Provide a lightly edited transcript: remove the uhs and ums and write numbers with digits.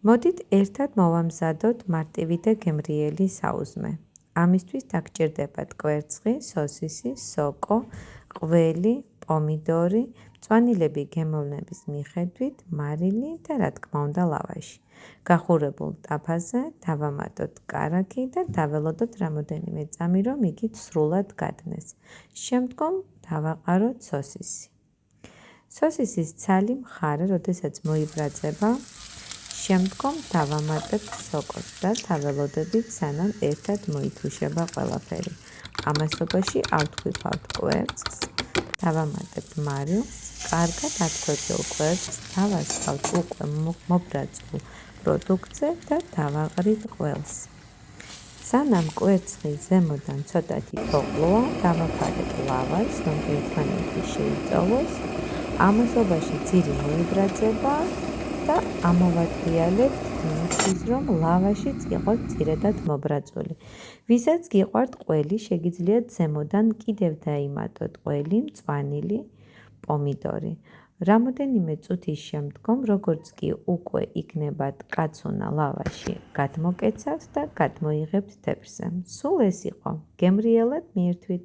მოდით ერთად მოვამზადოთ მარტივი და გემრიელი საუზმე. ამისთვის დაგჭირდებათ კვერცხი, სოსისი, სოკო, ყველი, პომიდორი, მწვანილები გემოვნების მიხედვით, მარილი და რა თქმა უნდა ლავაში. გახურებულ ტაფაზე დავამატოთ კარაქი და დაველოდოთ რამოდენიმე წამი, რომ იგი სრულად გადნეს. შემდგომ დავაყაროთ სოსისი. სოსისის ცალი მხარე, როდესაც მოიბრაძება, შემდგომ დავამატებთ სოკოს და დაველოდებით, სანამ ერთად მოითუშება ყველაფერი. ამასობაში ავთქვიფავთ კვერცხს, დავამატებთ მარილს, კარგად ათქვეფილ კვერცხს დავასხავთ უკვე მობრაძულ პროდუქტზე და დავაყრით ყველს. სანამ კვერცხი ზემოდან ცოტათი ფოყლოა, დავაფარეთ ლავაშს, რომ ერთმანეთი შეიწოვოს. ამასობაში ძირი მოიბრაძება და ამოვატრიალებთ იმისთვის, რომ ლავაშიც იყოს ძირედად მობრაძული. ვისაც გიყვართ ყველი, შეგიძლიათ ზემოდან კიდევ დაიმატოთ ყველი, მწვანილი, პომიდორი. რამოდენიმე წუთის შემდგომ, როგორც კი უკვე იქნებათ კაცუნა ლავაში, გადმოკეცავთ და გადმოიღებთ თეფრზე. სულ ეს იყო. გემრიელად მიირთვით.